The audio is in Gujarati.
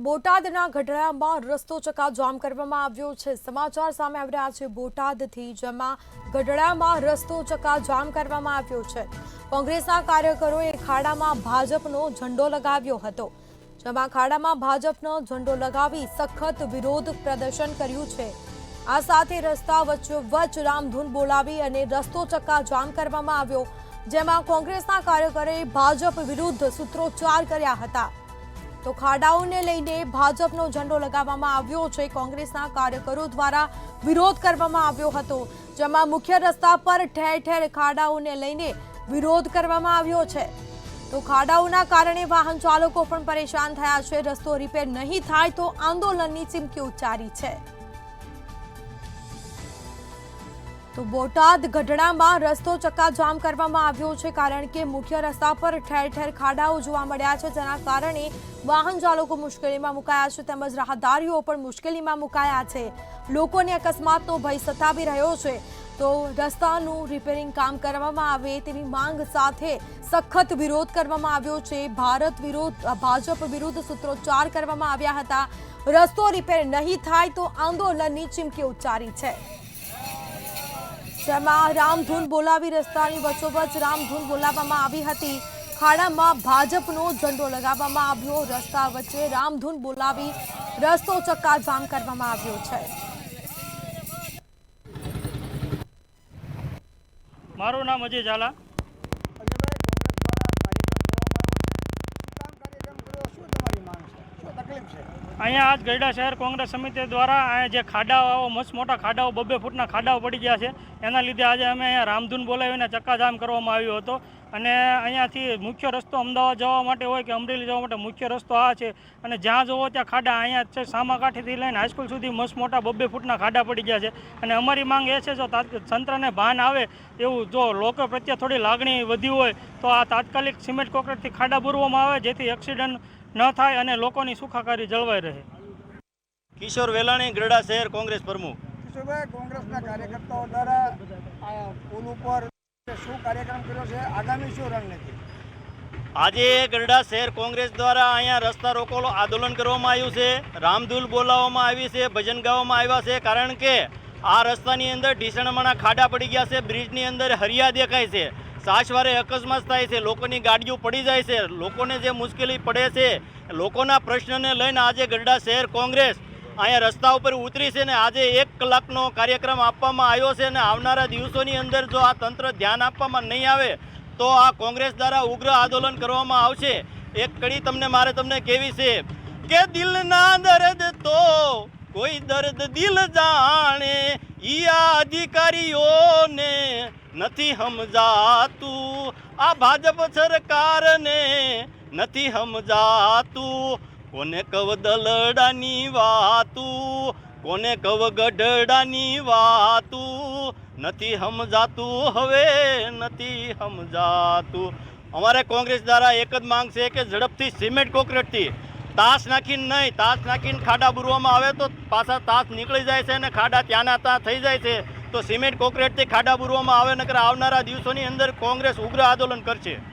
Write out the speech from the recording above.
બોટાદના ગઢડામાં રસ્તો ચક્કાજામ કરવામાં આવ્યો છે। સમાચાર સામે આવી રહ્યા છે બોટાદથી, જેમાં ગઢડામાં રસ્તો ચક્કાજામ કરવામાં આવ્યો છે। કોંગ્રેસના કાર્યકરોએ ખાડામાં ભાજપનો ઝંડો લગાવ્યો હતો, જેમાં ખાડામાં ભાજપનો ઝંડો લગાવી સખત વિરોધ પ્રદર્શન કર્યું છે। આ સાથે રસ્તા વચ્ચોવચ્ચ રામધૂન બોલાવી અને રસ્તો ચક્કાજામ કરવામાં આવ્યો, જેમાં કોંગ્રેસના કાર્યકરોએ ભાજપ વિરુદ્ધ સૂત્રોચ્ચાર કર્યા હતા। તો ખાડાઓને લઈને ભાજપનો ઝંડો લગાવવામાં આવ્યો છે। કોંગ્રેસના કાર્યકરો દ્વારા વિરોધ કરવામાં આવ્યો હતો, જેમાં મુખ્ય રસ્તા પર ઠેર ઠેર ખાડાઓને લઈને વિરોધ કરવામાં આવ્યો છે। તો ખાડાઓના કારણે વાહન ચાલકો પણ પરેશાન થયા છે। રસ્તો રિપેર નહીં થાય તો આંદોલનની ચીમકી ઉચ્ચારી છે। તો બોટાદ ગઢડામાં રસ્તો ચક્કાજામ કરવામાં આવ્યો છે, કારણ કે મુખ્ય રસ્તા પર ઠેર ઠેર ખાડાઓ જોવા મળ્યા છે, જેના કારણે વાહન ચાલકો મુશ્કેલીમાં મુકાયા છે, તેમજ રાહદારીઓ પણ મુશ્કેલીમાં મુકાયા છે। લોકોને અકસ્માતનો ભય સતાવી રહ્યો છે। તો રસ્તાનું રિપેરિંગ કામ કરવામાં આવે તેવી માંગ સાથે સખત વિરોધ કરવામાં આવ્યો છે। ભાજપ વિરુદ્ધ સૂત્રોચ્ચાર કરવામાં આવ્યા હતા। રસ્તો રિપેર નહીં થાય તો આંદોલનની ચીમકી ઉચ્ચારી છે, જેમાં રામધૂન બોલાવી રસ્તાની વચ્ચોવચ્ચ રામધૂન બોલાવવામાં આવી હતી। ખાડામાં ભાજપનો ઝંડો લગાવવામાં આવ્યો, રસ્તા વચ્ચે રામધૂન બોલાવી રસ્તો ચક્કાજામ કરવામાં આવ્યો છે। મારું નામ અજય ઝાલા। અહીંયા આજ ગઢડા શહેર કોંગ્રેસ સમિતિ દ્વારા અહીંયા જે ખાડાઓ મસ્ત મોટા ખાડાઓ 2-2 ફૂટના ખાડાઓ પડી ગયા છે, એના લીધે આજે અમે અહીંયા રામધૂન બોલાવીને ચક્કાજામ કરવામાં આવ્યો હતો। અને અહીંયાથી મુખ્ય રસ્તો અમદાવાદ જવા માટે હોય કે અમરેલી જવા માટે મુખ્ય રસ્તો આ છે, અને જ્યાં જોવો ત્યાં ખાડા। અહીંયા છે સામાકાઠીથી લઈને હાઈસ્કૂલ સુધી મસ્ત મોટા 2-2 ફૂટના ખાડા પડી ગયા છે। અને અમારી માંગ એ છે, જો તંત્રને ભાન આવે એવું, જો લોકો પ્રત્યે થોડી લાગણી વધી હોય તો આ તાત્કાલિક સિમેન્ટ કોન્ક્રીટથી ખાડા પૂરવામાં આવે, જેથી એક્સિડન્ટ ન થાય અને લોકોની સુખાકારી જળવાઈ રહે। કિશોર વેલાણી, ગઢડા શહેર કોંગ્રેસ પ્રમુખ। કિશોરભાઈ, કોંગ્રેસના કાર્યકર્તાઓ દ્વારા આ પુલ ઉપર શું કાર્યક્રમ કર્યો છે, આગામી શું રણનીતિ? આજે ગઢડા શહેર કોંગ્રેસ દ્વારા અહીંયા રસ્તા રોકો આંદોલન કરવામાં આવ્યું છે, રામધૂન બોલાવવામાં આવી છે, ભજન ગાવામાં આવ્યા છે, કારણ કે આ રસ્તાની અંદર ઢીસણમાંના ખાડા પડી ગયા છે, બ્રિજની અંદર હરિયા દેખાય છે, સાચવારે અકસ્માત થાય છે, લોકોની ગાડીઓ પડી જાય છે, લોકોને જે મુશ્કેલી પડે છે, લોકોના પ્રશ્નને લઈને આજે ગઢડા શહેર કોંગ્રેસ અહીંયા રસ્તા ઉપર ઉતરી છે। ને આજે 1 કલાકનો કાર્યક્રમ આપવામાં આવ્યો છે, અને આવનારા દિવસોની અંદર જો આ તંત્ર ધ્યાન આપવામાં નહીં આવે તો આ કોંગ્રેસ દ્વારા ઉગ્ર આંદોલન કરવામાં આવશે। એક કડી તમને કેવી છે કે દિલના દર્દ તો કોઈ દર્દ દિલ જાણે, ઈ અધિકારીઓને નથી સમજાતું, આ ભાજપ સરકારને નથી સમજાતું, કોને કવ દલડાની વાતું, કોને કવ ગઢડાની વાતું, નથી સમજાતું, હવે નથી સમજાતું। અમારે કોંગ્રેસ દ્વારા એક જ માંગ છે કે ઝડપથી સિમેન્ટ કોન્ક્રીટથી તાસ નાખીને નહીં, તાસ નાખીને ખાડા બુરવામાં આવે તો પાછા તાસ નીકળી જાય છે અને ખાડા ત્યાંના ત્યાં થઈ જાય છે। તો સિમેન્ટ કોન્ક્રીટથી ખાડા બુરવામાં આવે, નકર આવનારા દિવસોની અંદર કોંગ્રેસ ઉગ્ર આંદોલન કરશે।